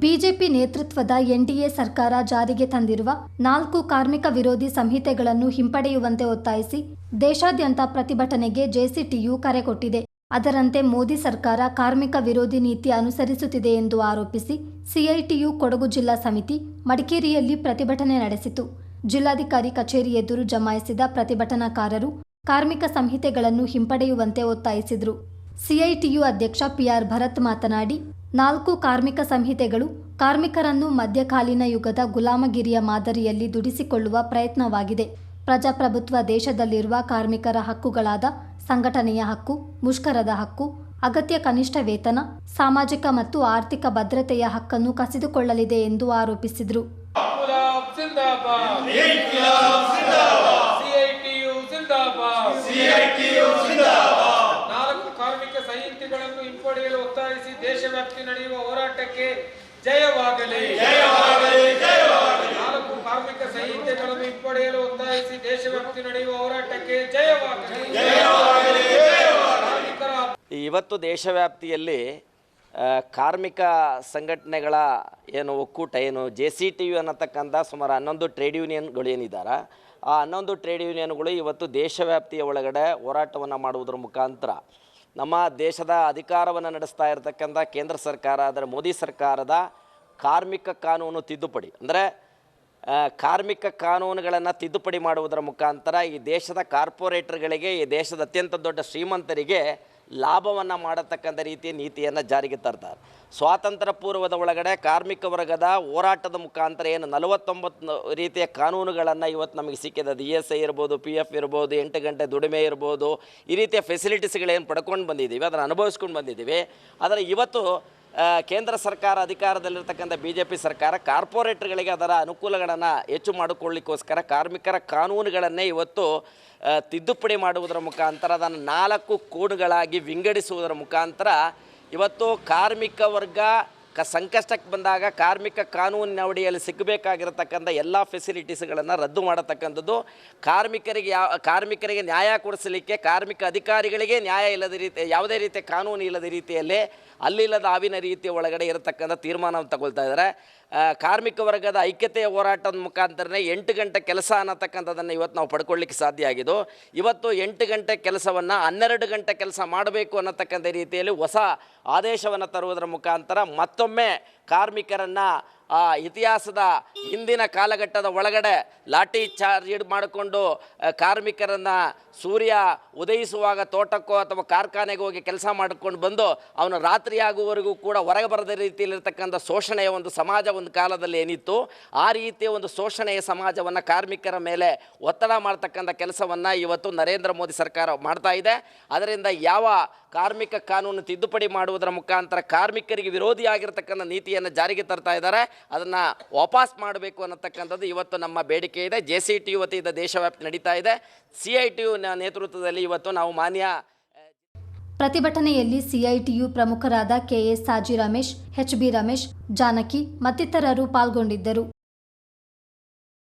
BJP ನೇತೃತ್ವದ NDA ಸರ್ಕಾರ ಜಾರಿಗೆ ತಂದಿರುವ 4 ಕಾರ್ಮಿಕ ವಿರೋಧಿ ಸಂಹಿತೆಗಳನ್ನು ಹಿಂಪಡೆಯುವಂತೆ ಒತ್ತಾಯಿಸಿ ದೇಶಾದ್ಯಂತ ಪ್ರತಿಭಟನೆಗೆ ಜೆಸಿಟಿಯು ಕರೆ ಕೊಟ್ಟಿದೆ. ಅದರಂತೆ ಮೋದಿ ಸರ್ಕಾರ ಕಾರ್ಮಿಕ ವಿರೋಧಿ ನೀತಿ ಅನುಸರಿಸುತ್ತಿದೆ ಎಂದು ಆರೋಪಿಸಿ ಸಿಐಟಿಯು ಕೊಡಗು ಜಿಲ್ಲಾ ಸಮಿತಿ ಮಡಿಕೇರಿಯಲ್ಲಿ ಪ್ರತಿಭಟನೆ ನಡೆಸಿತು. ಜಿಲ್ಲಾಧಿಕಾರಿ ಕಚೇರಿ ಎದುರು ಜಮಾಯಿಸಿದ ಪ್ರತಿಭಟನಾಕಾರರು ಕಾರ್ಮಿಕ ಸಂಹಿತೆಗಳನ್ನು ಹಿಂಪಡೆಯುವಂತೆ ಒತ್ತಾಯಿಸಿದರು. ಸಿಐಟಿಯು ಅಧ್ಯಕ್ಷ ಪಿಆರ್ ಭರತ್ ಮಾತನಾಡಿ, 4 ಕಾರ್ಮಿಕ ಸಂಹಿತೆಗಳು ಕಾರ್ಮಿಕರನ್ನು ಮಧ್ಯಕಾಲೀನ ಯುಗದ ಗುಲಾಮಗಿರಿಯ ಮಾದರಿಯಲ್ಲಿ ದುಡಿಸಿಕೊಳ್ಳುವ ಪ್ರಯತ್ನವಾಗಿದೆ. ಪ್ರಜಾಪ್ರಭುತ್ವ ದೇಶದಲ್ಲಿರುವ ಕಾರ್ಮಿಕರ ಹಕ್ಕುಗಳಾದ ಸಂಘಟನೆಯ ಹಕ್ಕು, ಮುಷ್ಕರದ ಹಕ್ಕು, ಅಗತ್ಯ ಕನಿಷ್ಠ ವೇತನ, ಸಾಮಾಜಿಕ ಮತ್ತು ಆರ್ಥಿಕ ಭದ್ರತೆಯ ಹಕ್ಕನ್ನು ಕಸಿದುಕೊಳ್ಳಲಿದೆ ಎಂದು ಆರೋಪಿಸಿದರು. ಕಾರ್ಮಿಕ ಸಂಹಿತೆಗಳನ್ನು ಹಿಂಪಡೆಯಲು ಒತ್ತಾಯಿಸಿ ದೇಶವ್ಯಾಪಿ ನಡೆಯುವ ಹೋರಾಟಕ್ಕೆ ಜಯವಾಗಲಿ. 4 ಕಾರ್ಮಿಕ ಸಂಹಿತೆಗಳನ್ನು ಹಿಂಪಡೆಯಲು ಒತ್ತಾಯಿಸಿ ದೇಶವ್ಯಾಪಿ ನಡೆಯುವ ಹೋರಾಟಕ್ಕೆ ಜಯವಾಗಲಿ. ಇವತ್ತು ದೇಶವ್ಯಾಪ್ತಿಯಲ್ಲಿ ಕಾರ್ಮಿಕ ಸಂಘಟನೆಗಳ ಒಕ್ಕೂಟ JCTU ಅನ್ನತಕ್ಕಂಥ ಸುಮಾರು 11 ಟ್ರೇಡ್ ಯೂನಿಯನ್ಗಳು ಏನಿದ್ದಾರೆ, ಆ 11 ಟ್ರೇಡ್ ಯೂನಿಯನ್ಗಳು ಇವತ್ತು ದೇಶವ್ಯಾಪ್ತಿಯ ಒಳಗಡೆ ಹೋರಾಟವನ್ನು ಮಾಡುವುದರ ಮುಖಾಂತರ ನಮ್ಮ ದೇಶದ ಅಧಿಕಾರವನ್ನು ನಡೆಸ್ತಾ ಇರತಕ್ಕಂಥ ಕೇಂದ್ರ ಸರ್ಕಾರ, ಅದರ ಮೋದಿ ಸರ್ಕಾರದ ಕಾರ್ಮಿಕ ಕಾನೂನು ತಿದ್ದುಪಡಿ ಅಂದರೆ ಕಾರ್ಮಿಕ ಕಾನೂನುಗಳನ್ನು ತಿದ್ದುಪಡಿ ಮಾಡುವುದರ ಮುಖಾಂತರ ಈ ದೇಶದ ಕಾರ್ಪೊರೇಟರ್ಗಳಿಗೆ, ಈ ದೇಶದ ಅತ್ಯಂತ ದೊಡ್ಡ ಶ್ರೀಮಂತರಿಗೆ ಲಾಭವನ್ನು ಮಾಡತಕ್ಕಂಥ ರೀತಿಯ ನೀತಿಯನ್ನು ಜಾರಿಗೆ ತರ್ತಾರೆ. ಸ್ವಾತಂತ್ರ್ಯ ಪೂರ್ವದ ಒಳಗಡೆ ಕಾರ್ಮಿಕ ವರ್ಗದ ಹೋರಾಟದ ಮುಖಾಂತರ 49 ರೀತಿಯ ಕಾನೂನುಗಳನ್ನು ಇವತ್ತು ನಮಗೆ ಸಿಕ್ಕಿದೆ. ಅದು ESI ಇರ್ಬೋದು, PF ಇರ್ಬೋದು, 8 ಗಂಟೆ ದುಡಿಮೆ ಇರ್ಬೋದು, ಈ ರೀತಿಯ ಫೆಸಿಲಿಟೀಸ್ಗಳೇನು ಪಡ್ಕೊಂಡು ಬಂದಿದ್ದೀವಿ, ಅದನ್ನು ಅನುಭವಿಸ್ಕೊಂಡು ಬಂದಿದ್ದೀವಿ. ಆದರೆ ಇವತ್ತು ಕೇಂದ್ರ ಸರ್ಕಾರ ಅಧಿಕಾರದಲ್ಲಿರ್ತಕ್ಕಂಥ BJP ಸರ್ಕಾರ ಕಾರ್ಪೊರೇಟರ್ಗಳಿಗೆ ಅದರ ಅನುಕೂಲಗಳನ್ನು ಹೆಚ್ಚು ಮಾಡಿಕೊಳ್ಳಿಕ್ಕೋಸ್ಕರ ಕಾರ್ಮಿಕರ ಕಾನೂನುಗಳನ್ನೇ ಇವತ್ತು ತಿದ್ದುಪಡಿ ಮಾಡುವುದರ ಮುಖಾಂತರ ಅದನ್ನು 4 ಕೋಡ್ಗಳಾಗಿ ವಿಂಗಡಿಸುವುದರ ಮುಖಾಂತರ ಇವತ್ತು ಕಾರ್ಮಿಕ ವರ್ಗ ಸಂಕಷ್ಟಕ್ಕೆ ಬಂದಾಗ ಕಾರ್ಮಿಕ ಕಾನೂನಿನ ಅಡಿಯಲ್ಲಿ ಸಿಗಬೇಕಾಗಿರತಕ್ಕಂಥ ಎಲ್ಲ ಫೆಸಿಲಿಟೀಸ್ಗಳನ್ನು ರದ್ದು ಮಾಡತಕ್ಕಂಥದ್ದು, ಕಾರ್ಮಿಕರಿಗೆ ನ್ಯಾಯ ಕೊಡಿಸಲಿಕ್ಕೆ ಕಾರ್ಮಿಕ ಅಧಿಕಾರಿಗಳಿಗೆ ನ್ಯಾಯ ಇಲ್ಲದ ರೀತಿ, ಯಾವುದೇ ರೀತಿಯ ಕಾನೂನು ಇಲ್ಲದ ರೀತಿಯಲ್ಲಿ ಅಲ್ಲಿಲ್ಲದ ಹಾವಿನ ರೀತಿಯ ಒಳಗಡೆ ಇರತಕ್ಕಂಥ ತೀರ್ಮಾನವನ್ನು ತಗೊಳ್ತಾ ಇದ್ದಾರೆ. ಕಾರ್ಮಿಕ ವರ್ಗದ ಐಕ್ಯತೆಯ ಹೋರಾಟದ ಮುಖಾಂತರನೇ 8 ಗಂಟೆ ಕೆಲಸ ಅನ್ನತಕ್ಕಂಥದ್ದನ್ನು ಇವತ್ತು ನಾವು ಪಡ್ಕೊಳ್ಳಿಕ್ಕೆ ಸಾಧ್ಯ ಆಗಿದ್ದು, ಇವತ್ತು 8 ಗಂಟೆ ಕೆಲಸವನ್ನು 12 ಗಂಟೆ ಕೆಲಸ ಮಾಡಬೇಕು ಅನ್ನತಕ್ಕಂಥ ರೀತಿಯಲ್ಲಿ ಹೊಸ ಆದೇಶವನ್ನು ತರುವುದರ ಮುಖಾಂತರ ಮತ್ತೊಮ್ಮೆ ಕಾರ್ಮಿಕರನ್ನು ಇತಿಹಾಸದ ಹಿಂದಿನ ಕಾಲಘಟ್ಟದ ಒಳಗಡೆ ಲಾಠಿ ಚಾರ್ಜ್ ಮಾಡಿಕೊಂಡು ಕಾರ್ಮಿಕರನ್ನು ಸೂರ್ಯ ಉದಯಿಸುವಾಗ ತೋಟಕ್ಕೋ ಅಥವಾ ಕಾರ್ಖಾನೆಗೆ ಹೋಗಿ ಕೆಲಸ ಮಾಡಿಕೊಂಡು ಬಂದು ಅವನು ರಾತ್ರಿ ಆಗುವವರೆಗೂ ಕೂಡ ಹೊರಗೆ ಬರದ ರೀತಿಯಲ್ಲಿರ್ತಕ್ಕಂಥ ಶೋಷಣೆಯ ಒಂದು ಸಮಾಜ ಒಂದು ಕಾಲದಲ್ಲಿ ಏನಿತ್ತು, ಆ ರೀತಿಯ ಒಂದು ಶೋಷಣೆಯ ಸಮಾಜವನ್ನು ಕಾರ್ಮಿಕರ ಮೇಲೆ ಒತ್ತಡ ಮಾಡ್ತಕ್ಕಂಥ ಕೆಲಸವನ್ನು ಇವತ್ತು ನರೇಂದ್ರ ಮೋದಿ ಸರ್ಕಾರ ಮಾಡ್ತಾ ಇದೆ. ಅದರಿಂದ ಯಾವ ಕಾರ್ಮಿಕ ಕಾನೂನು ತಿದ್ದುಪಡಿ ಮಾಡುವುದರ ಮುಖಾಂತರ ಕಾರ್ಮಿಕರಿಗೆ ವಿರೋಧಿಯಾಗಿರ್ತಕ್ಕಂಥ ನೀತಿಯನ್ನು ಜಾರಿಗೆ ತರ್ತಾ ಇದ್ದಾರೆ, ಅದನ್ನು ವಾಪಸ್ ಮಾಡಬೇಕು ಅನ್ನತಕ್ಕಂಥದ್ದು ಇವತ್ತು ನಮ್ಮ ಬೇಡಿಕೆ ಇದೆ. JCTU ವತಿಯಿಂದ ದೇಶವ್ಯಾಪಿ ನಡೀತಾ ಇದೆ. CITU ನೇತೃತ್ವದಲ್ಲಿ ಇವತ್ತು ನಾವು ಮಾನ್ಯ ಪ್ರತಿಭಟನೆಯಲ್ಲಿ ಸಿಐಟಿಯು ಪ್ರಮುಖರಾದ KS ಸಾಜಿ ರಮೇಶ್, HB ರಮೇಶ್, ಜಾನಕಿ ಮತ್ತಿತರರು ಪಾಲ್ಗೊಂಡಿದ್ದರು.